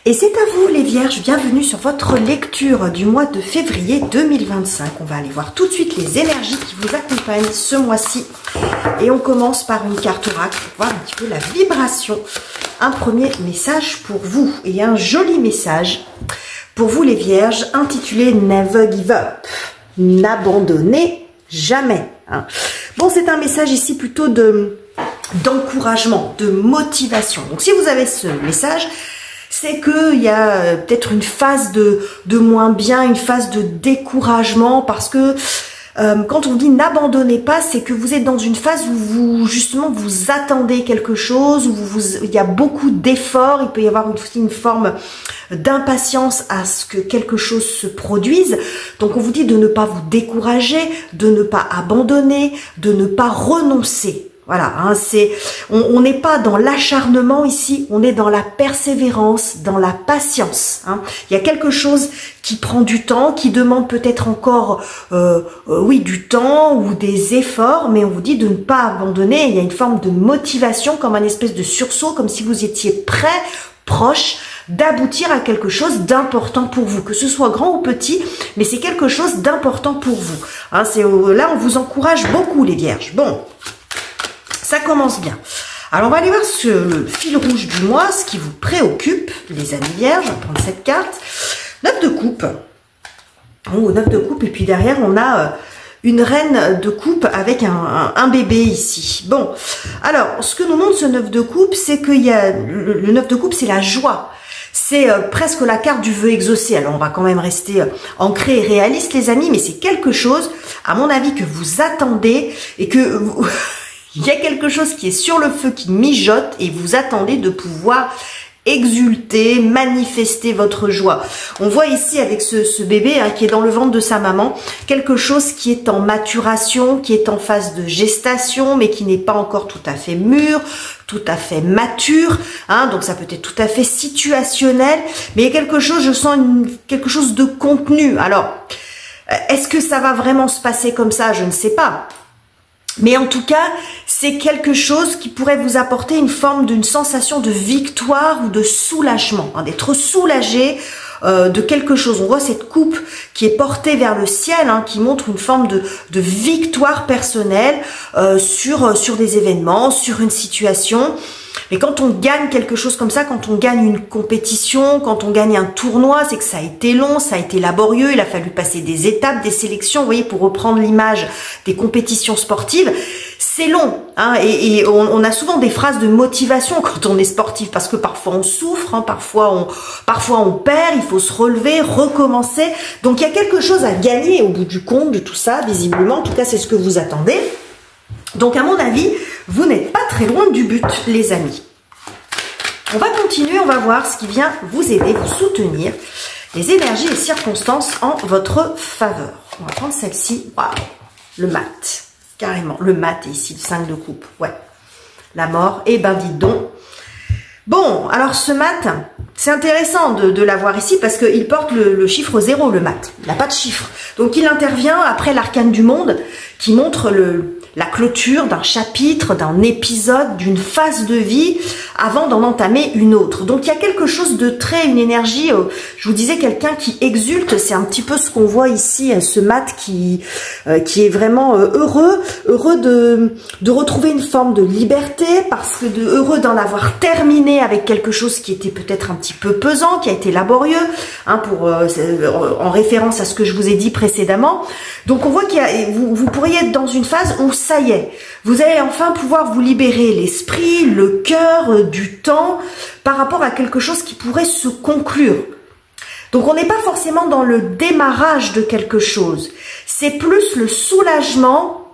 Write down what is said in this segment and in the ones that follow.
Et c'est à vous les Vierges, bienvenue sur votre lecture du mois de février 2025. On va aller voir tout de suite les énergies qui vous accompagnent ce mois-ci. Et on commence par une carte oracle pour voir un petit peu la vibration. Un premier message pour vous et un joli message pour vous les Vierges intitulé Never Give Up. N'abandonnez jamais. Bon, c'est un message ici plutôt d'encouragement, de motivation. Donc si vous avez ce message, c'est qu'il y a peut-être une phase de moins bien, une phase de découragement, parce que quand on dit n'abandonnez pas, c'est que vous êtes dans une phase où vous attendez quelque chose, où il y a beaucoup d'efforts, il peut y avoir aussi une forme d'impatience à ce que quelque chose se produise. Donc on vous dit de ne pas vous décourager, de ne pas abandonner, de ne pas renoncer. Voilà, on n'est pas dans l'acharnement ici, on est dans la persévérance, dans la patience. Il y a quelque chose qui prend du temps, qui demande peut-être encore, du temps ou des efforts, mais on vous dit de ne pas abandonner. Il y a une forme de motivation, comme un espèce de sursaut, comme si vous étiez prêt, proche d'aboutir à quelque chose d'important pour vous, que ce soit grand ou petit, mais c'est quelque chose d'important pour vous. Là, on vous encourage beaucoup les Vierges. Bon. Ça commence bien. Alors, on va aller voir le fil rouge du mois, ce qui vous préoccupe, les amis vierges. On va prendre cette carte. 9 de coupe. Oh, 9 de coupe. Et puis derrière, on a une reine de coupe avec un bébé ici. Bon, alors, ce que nous montre ce 9 de coupe, c'est qu'il y a... Le 9 de coupe, c'est la joie. C'est presque la carte du vœu exaucé. Alors, on va quand même rester ancré et réaliste, les amis, mais c'est quelque chose, à mon avis, que vous attendez et que... Il y a quelque chose qui est sur le feu, qui mijote et vous attendez de pouvoir exulter, manifester votre joie. On voit ici avec ce bébé qui est dans le ventre de sa maman, quelque chose qui est en maturation, qui est en phase de gestation, mais qui n'est pas encore tout à fait mûr, tout à fait mature. Donc ça peut être tout à fait situationnel, mais il y a quelque chose, je sens quelque chose de contenu. Alors, est-ce que ça va vraiment se passer comme ça? Je ne sais pas. Mais en tout cas, c'est quelque chose qui pourrait vous apporter d'une sensation de victoire ou de soulagement, d'être soulagé de quelque chose. On voit cette coupe qui est portée vers le ciel, qui montre une forme de victoire personnelle sur des événements, sur une situation. Mais quand on gagne quelque chose comme ça, quand on gagne une compétition, quand on gagne un tournoi, c'est que ça a été long, ça a été laborieux, il a fallu passer des étapes, des sélections, vous voyez, pour reprendre l'image des compétitions sportives. C'est long, et on a souvent des phrases de motivation quand on est sportif, parce que parfois on souffre, parfois on perd, il faut se relever, recommencer. Donc il y a quelque chose à gagner au bout du compte de tout ça, visiblement, en tout cas c'est ce que vous attendez. Donc à mon avis, vous n'êtes pas très loin du but, les amis. On va continuer, on va voir ce qui vient vous aider, vous soutenir, les énergies et circonstances en votre faveur. On va prendre celle-ci. Waouh, le mat, carrément. Le mat est ici, le 5 de coupe. Ouais, la mort. Eh ben, dites donc. Bon, alors ce mat, c'est intéressant de l'avoir ici parce qu'il porte le chiffre 0, le mat. Il n'a pas de chiffre. Donc il intervient après l'arcane du monde qui montre la clôture d'un chapitre, d'un épisode, d'une phase de vie avant d'en entamer une autre. Donc il y a quelque chose de une énergie, je vous disais, quelqu'un qui exulte, c'est un petit peu ce qu'on voit ici, ce mat qui est vraiment heureux de retrouver une forme de liberté, parce que heureux d'en avoir terminé avec quelque chose qui était peut-être un petit peu pesant, qui a été laborieux, en référence à ce que je vous ai dit précédemment. Donc on voit vous pourriez être dans une phase où ça y est, vous allez enfin pouvoir vous libérer l'esprit, le cœur, du temps, par rapport à quelque chose qui pourrait se conclure. Donc on n'est pas forcément dans le démarrage de quelque chose, c'est plus le soulagement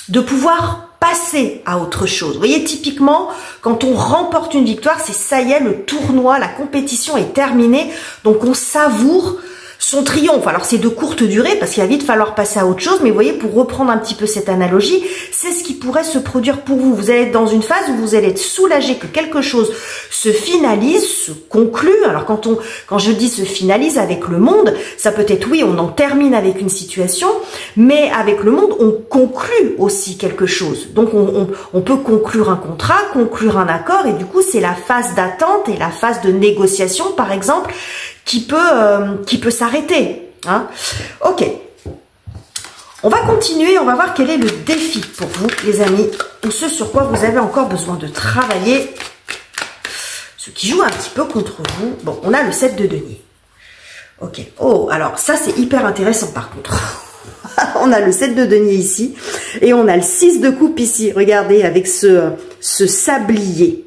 de pouvoir passer à autre chose. Vous voyez, typiquement, quand on remporte une victoire, c'est ça y est, le tournoi, la compétition est terminée, donc on savoure son triomphe. Alors c'est de courte durée parce qu'il va vite falloir passer à autre chose, mais vous voyez, pour reprendre un petit peu cette analogie, c'est ce qui pourrait se produire pour vous. Vous allez être dans une phase où vous allez être soulagé que quelque chose se finalise, se conclut. Alors quand je dis se finalise avec le monde, ça peut être oui, on en termine avec une situation, mais avec le monde, on conclut aussi quelque chose. Donc on peut conclure un contrat, conclure un accord, et du coup c'est la phase d'attente et la phase de négociation, par exemple, qui peut s'arrêter. Hein. Ok. On va continuer, on va voir quel est le défi pour vous, les amis, ou ce sur quoi vous avez encore besoin de travailler, ce qui joue un petit peu contre vous. Bon, on a le 7 de denier. Ok. Oh, alors ça c'est hyper intéressant par contre. On a le 7 de denier ici, et on a le 6 de coupe ici. Regardez, avec ce sablier.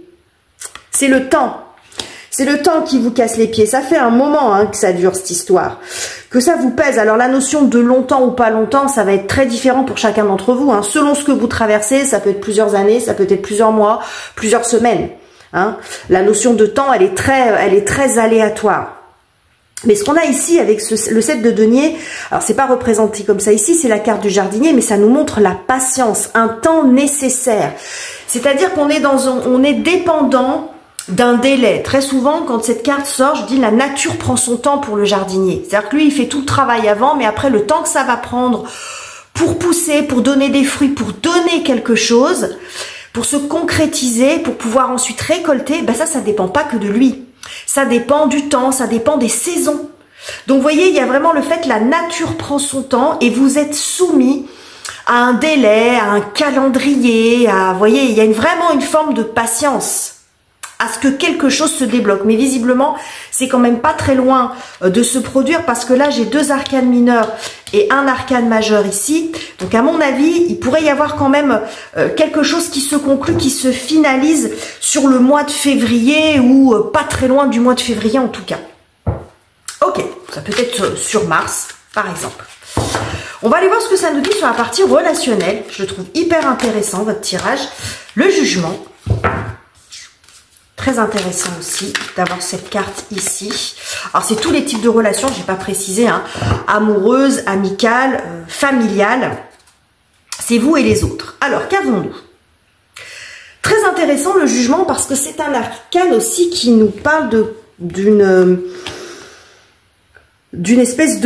C'est le temps. C'est le temps qui vous casse les pieds. Ça fait un moment hein, que ça dure cette histoire. Que ça vous pèse. Alors la notion de longtemps ou pas longtemps, ça va être très différent pour chacun d'entre vous. Hein. Selon ce que vous traversez, ça peut être plusieurs années, ça peut être plusieurs mois, plusieurs semaines. Hein. La notion de temps, elle est très aléatoire. Mais ce qu'on a ici avec le 7 de denier, alors c'est pas représenté comme ça ici, c'est la carte du jardinier, mais ça nous montre la patience, un temps nécessaire. C'est-à-dire qu'on est on est dépendant d'un délai. Très souvent, quand cette carte sort, je dis la nature prend son temps pour le jardinier. C'est-à-dire que lui, il fait tout le travail avant, mais après, le temps que ça va prendre pour pousser, pour donner des fruits, pour donner quelque chose, pour se concrétiser, pour pouvoir ensuite récolter, ben ça dépend pas que de lui. Ça dépend du temps, ça dépend des saisons. Donc, vous voyez, il y a vraiment le fait que la nature prend son temps et vous êtes soumis à un délai, à un calendrier, vous voyez, il y a vraiment une forme de patience à ce que quelque chose se débloque. Mais visiblement, c'est quand même pas très loin de se produire parce que là, j'ai 2 arcanes mineurs et un arcane majeur ici. Donc, à mon avis, il pourrait y avoir quand même quelque chose qui se conclut, qui se finalise sur le mois de février ou pas très loin du mois de février en tout cas. Ok, ça peut être sur Mars, par exemple. On va aller voir ce que ça nous dit sur la partie relationnelle. Je le trouve hyper intéressant, votre tirage. Le jugement. Très intéressant aussi d'avoir cette carte ici. Alors, c'est tous les types de relations, je n'ai pas précisé, hein, amoureuses, amicales, familiales. C'est vous et les autres. Alors, qu'avons-nous? Très intéressant le jugement parce que c'est un arcane aussi qui nous parle d'une espèce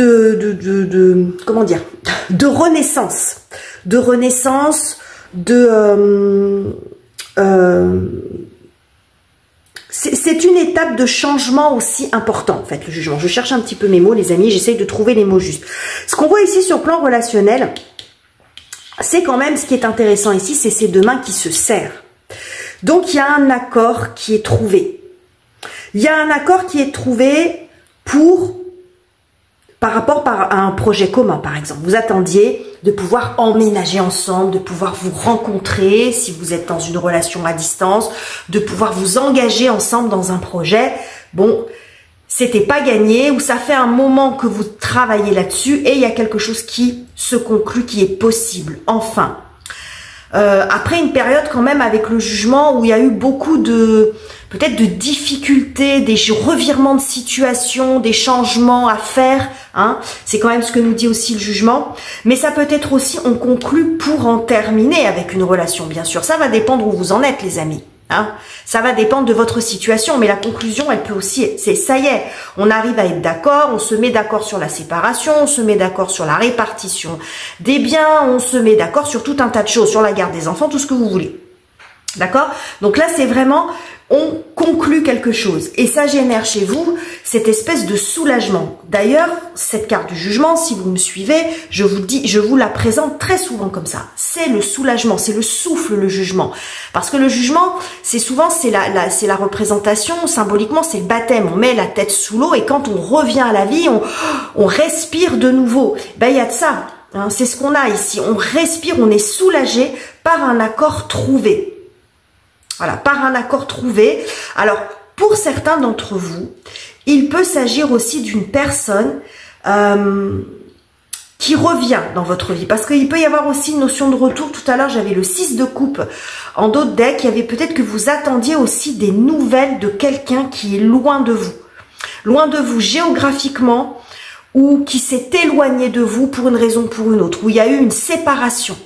comment dire, de renaissance. De renaissance, c'est une étape de changement aussi important, en fait, le jugement. Je cherche un petit peu mes mots, les amis, j'essaye de trouver les mots justes. Ce qu'on voit ici sur le plan relationnel, c'est quand même, ce qui est intéressant ici, c'est ces 2 mains qui se serrent. Donc, il y a un accord qui est trouvé. Il y a un accord qui est trouvé par rapport à un projet commun, par exemple. Vous attendiez de pouvoir emménager ensemble, de pouvoir vous rencontrer si vous êtes dans une relation à distance, de pouvoir vous engager ensemble dans un projet. Bon, c'était pas gagné ou ça fait un moment que vous travaillez là-dessus et il y a quelque chose qui se conclut, qui est possible. Enfin, après une période quand même avec le jugement où il y a eu beaucoup peut-être de difficultés, des revirements de situation, des changements à faire, hein. C'est quand même ce que nous dit aussi le jugement. Mais ça peut être aussi, on conclut pour en terminer avec une relation, bien sûr. Ça va dépendre où vous en êtes, les amis. Hein. Ça va dépendre de votre situation, mais la conclusion, elle peut aussi, ça y est, on arrive à être d'accord, on se met d'accord sur la séparation, on se met d'accord sur la répartition des biens, on se met d'accord sur tout un tas de choses, sur la garde des enfants, tout ce que vous voulez. D'accord? Donc là, c'est vraiment, on conclut quelque chose. Et ça génère chez vous cette espèce de soulagement. D'ailleurs, cette carte du jugement, si vous me suivez, je vous la présente très souvent comme ça. C'est le soulagement, c'est le souffle, le jugement. Parce que le jugement, c'est souvent, c'est la représentation, symboliquement, c'est le baptême. On met la tête sous l'eau et quand on revient à la vie, on respire de nouveau. Ben, il y a de ça. Hein, c'est ce qu'on a ici. On respire, on est soulagé par un accord trouvé. Voilà, par un accord trouvé. Alors, pour certains d'entre vous, il peut s'agir aussi d'une personne qui revient dans votre vie. Parce qu'il peut y avoir aussi une notion de retour. Tout à l'heure, j'avais le 6 de coupe en dos de deck. Il y avait peut-être que vous attendiez aussi des nouvelles de quelqu'un qui est loin de vous. Loin de vous géographiquement ou qui s'est éloigné de vous pour une raison ou pour une autre, où il y a eu une séparation.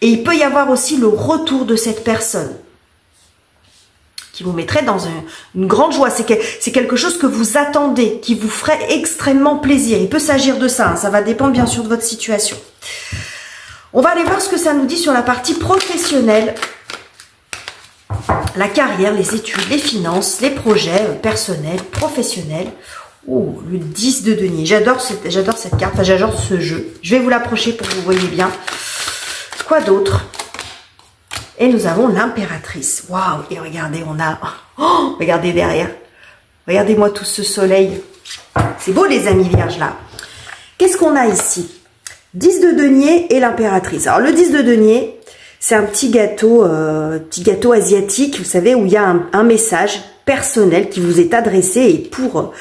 Et il peut y avoir aussi le retour de cette personne qui vous mettrait dans une grande joie. C'est quelque chose que vous attendez, qui vous ferait extrêmement plaisir. Il peut s'agir de ça, hein. Ça va dépendre bien sûr de votre situation. On va aller voir ce que ça nous dit sur la partie professionnelle. La carrière, les études, les finances, les projets personnels, professionnels. Oh, le 10 de denier. J'adore cette carte, enfin, j'adore ce jeu. Je vais vous l'approcher pour que vous voyez bien. Quoi d'autre? Et nous avons l'impératrice. Waouh! Et regardez, on a... Oh, regardez derrière. Regardez-moi tout ce soleil. C'est beau les amis vierges là. Qu'est-ce qu'on a ici? 10 de denier et l'impératrice. Alors le 10 de denier, c'est un petit gâteau asiatique, vous savez, où il y a un message personnel qui vous est adressé. Et pour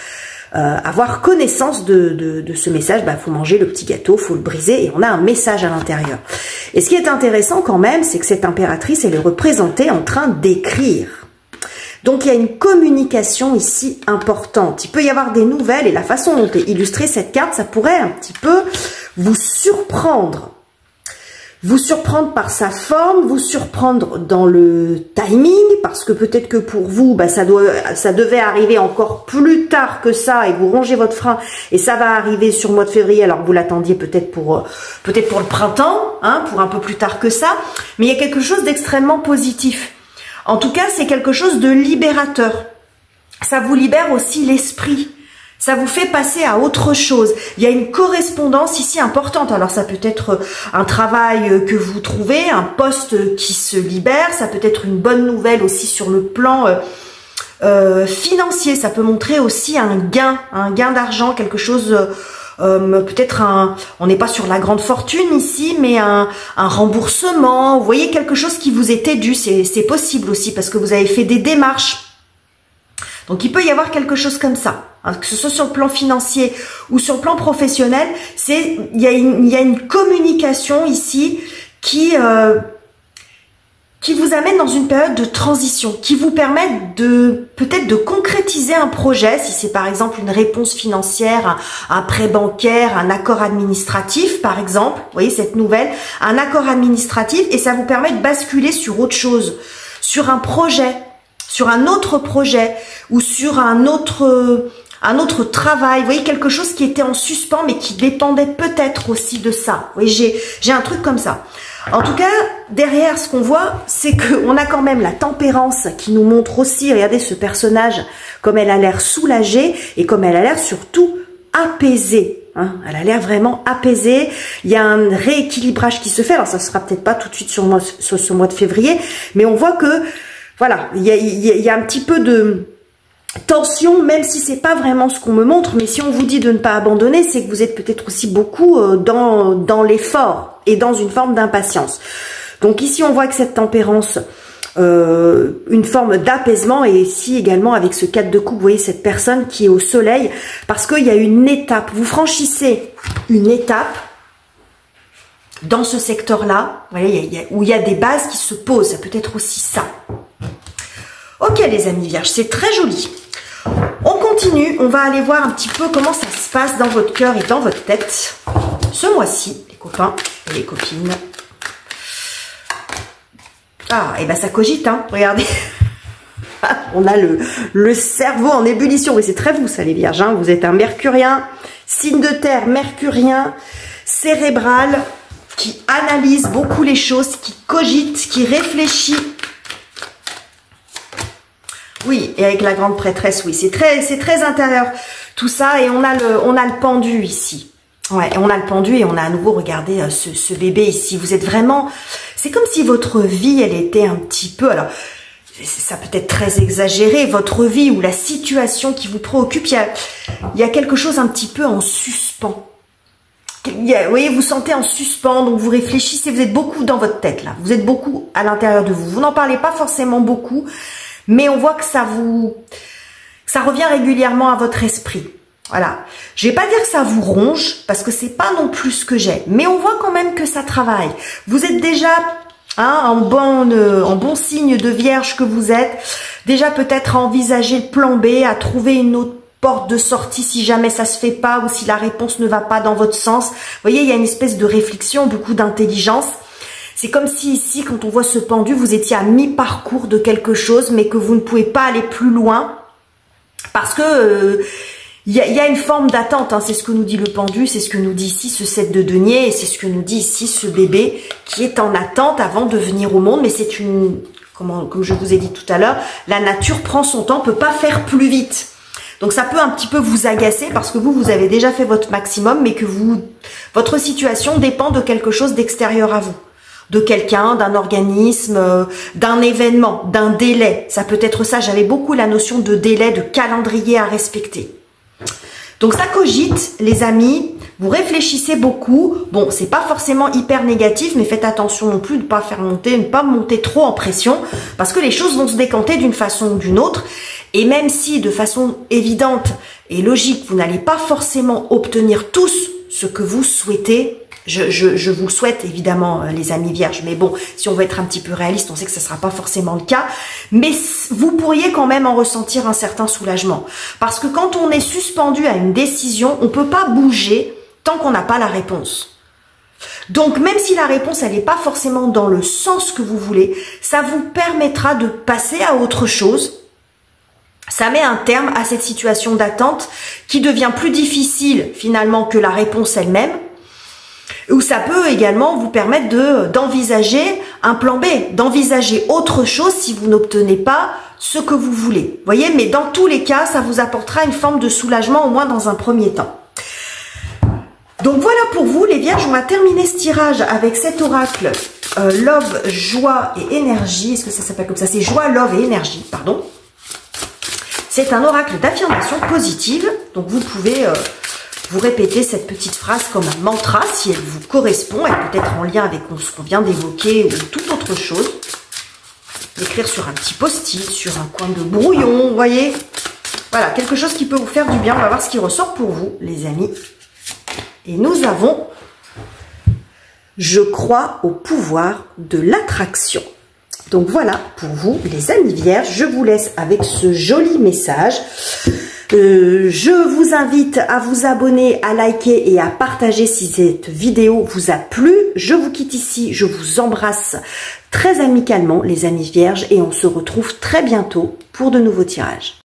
avoir connaissance de ce message, bah, faut manger le petit gâteau, faut le briser et on a un message à l'intérieur. Et ce qui est intéressant quand même, c'est que cette impératrice, elle est représentée en train d'écrire. Donc il y a une communication ici importante. Il peut y avoir des nouvelles et la façon dont est illustrée cette carte, ça pourrait un petit peu vous surprendre. Vous surprendre par sa forme, vous surprendre dans le timing, parce que peut-être que pour vous, bah, ça devait arriver encore plus tard que ça, et vous rongez votre frein, et ça va arriver sur le mois de février, alors que vous l'attendiez peut-être pour le printemps, hein, pour un peu plus tard que ça, mais il y a quelque chose d'extrêmement positif. En tout cas, c'est quelque chose de libérateur. Ça vous libère aussi l'esprit. Ça vous fait passer à autre chose. Il y a une correspondance ici importante. Alors ça peut être un travail que vous trouvez, un poste qui se libère. Ça peut être une bonne nouvelle aussi sur le plan financier. Ça peut montrer aussi un gain d'argent, quelque chose, peut-être on n'est pas sur la grande fortune ici, mais un remboursement. Vous voyez, quelque chose qui vous était dû. C'est possible aussi parce que vous avez fait des démarches. Donc il peut y avoir quelque chose comme ça. Que ce soit sur le plan financier ou sur le plan professionnel, il y a une communication ici qui vous amène dans une période de transition, qui vous permet peut-être de concrétiser un projet, si c'est par exemple une réponse financière, un prêt bancaire, un accord administratif par exemple, vous voyez cette nouvelle, un accord administratif, et ça vous permet de basculer sur autre chose, sur un projet, sur un autre projet ou sur un autre travail, vous voyez, quelque chose qui était en suspens mais qui dépendait peut-être aussi de ça. Vous voyez, j'ai un truc comme ça. En tout cas, derrière ce qu'on voit, c'est qu'on a quand même la tempérance qui nous montre aussi, regardez ce personnage, comme elle a l'air soulagée et comme elle a l'air surtout apaisée. Hein, elle a l'air vraiment apaisée. Il y a un rééquilibrage qui se fait. Alors ça sera peut-être pas tout de suite sur ce mois de février, mais on voit que voilà, il y a un petit peu de tension, même si c'est pas vraiment ce qu'on me montre, mais si on vous dit de ne pas abandonner, c'est que vous êtes peut-être aussi beaucoup dans l'effort et dans une forme d'impatience. Donc ici on voit que cette tempérance, une forme d'apaisement, et ici également avec ce 4 de coupe, vous voyez cette personne qui est au soleil, parce qu'il y a une étape, vous franchissez une étape dans ce secteur-là, vous voyez, où il y a des bases qui se posent, ça peut être aussi ça. Ok les amis vierges, c'est très joli. On continue, on va aller voir un petit peu comment ça se passe dans votre cœur et dans votre tête ce mois-ci, les copains et les copines. Ah, et ben ça cogite, hein, regardez. On a le cerveau en ébullition. Oui, c'est très vous ça les vierges, hein. Vous êtes un mercurien, signe de terre, mercurien, cérébral, qui analyse beaucoup les choses, qui cogite, qui réfléchit. Oui, et avec la grande prêtresse, oui, c'est très intérieur tout ça, et on a le pendu ici. Ouais, et on a le pendu et on a à nouveau, regardez ce bébé ici. Vous êtes vraiment, c'est comme si votre vie, elle était un petit peu, alors ça peut être très exagéré, votre vie ou la situation qui vous préoccupe, il y a quelque chose un petit peu en suspens. Vous voyez, vous sentez en suspens, donc vous réfléchissez, vous êtes beaucoup dans votre tête là, vous êtes beaucoup à l'intérieur de vous. Vous n'en parlez pas forcément beaucoup, mais on voit que ça revient régulièrement à votre esprit. Voilà. Je vais pas dire que ça vous ronge, parce que c'est pas non plus ce que j'ai, mais on voit quand même que ça travaille. Vous êtes déjà en bon signe de vierge que vous êtes, déjà peut-être à envisager le plan B, à trouver une autre porte de sortie si jamais ça se fait pas ou si la réponse ne va pas dans votre sens. Vous voyez, il y a une espèce de réflexion, beaucoup d'intelligence. C'est comme si ici, quand on voit ce pendu, vous étiez à mi-parcours de quelque chose, mais que vous ne pouvez pas aller plus loin parce que il y a une forme d'attente, hein. C'est ce que nous dit le pendu, c'est ce que nous dit ici ce 7 de denier, et c'est ce que nous dit ici ce bébé qui est en attente avant de venir au monde. Mais c'est une, comme je vous ai dit tout à l'heure, la nature prend son temps, peut pas faire plus vite. Donc ça peut un petit peu vous agacer parce que vous avez déjà fait votre maximum, mais que votre situation dépend de quelque chose d'extérieur à vous. De quelqu'un, d'un organisme, d'un événement, d'un délai. Ça peut être ça, j'avais beaucoup la notion de délai, de calendrier à respecter. Donc ça cogite, les amis, vous réfléchissez beaucoup. Bon, c'est pas forcément hyper négatif, mais faites attention non plus de ne pas monter trop en pression, parce que les choses vont se décanter d'une façon ou d'une autre. Et même si de façon évidente et logique, vous n'allez pas forcément obtenir tous ce que vous souhaitez, je vous le souhaite évidemment, les amis vierges, mais bon, si on veut être un petit peu réaliste, on sait que ce ne sera pas forcément le cas, mais vous pourriez quand même en ressentir un certain soulagement, parce que quand on est suspendu à une décision, on ne peut pas bouger tant qu'on n'a pas la réponse. Donc même si la réponse elle n'est pas forcément dans le sens que vous voulez, ça vous permettra de passer à autre chose. Ça met un terme à cette situation d'attente qui devient plus difficile finalement que la réponse elle-même. Ou ça peut également vous permettre d'envisager un plan B, d'envisager autre chose si vous n'obtenez pas ce que vous voulez. Vous voyez, mais dans tous les cas, ça vous apportera une forme de soulagement, au moins dans un premier temps. Donc voilà pour vous, les vierges, on va terminer ce tirage avec cet oracle Love, Joie et Énergie. Est-ce que ça s'appelle comme ça? C'est Joie, Love et Énergie, pardon. C'est un oracle d'affirmation positive, donc vous pouvez... vous répétez cette petite phrase comme un mantra si elle vous correspond, elle peut être en lien avec ce qu'on vient d'évoquer ou toute autre chose. L'écrire sur un petit post-it, sur un coin de brouillon, vous voyez. Voilà, quelque chose qui peut vous faire du bien. On va voir ce qui ressort pour vous, les amis. Et nous avons, je crois au pouvoir de l'attraction. Donc voilà pour vous, les amis vierges. Je vous laisse avec ce joli message. Je vous invite à vous abonner, à liker et à partager si cette vidéo vous a plu. Je vous quitte ici, je vous embrasse très amicalement les amis vierges et on se retrouve très bientôt pour de nouveaux tirages.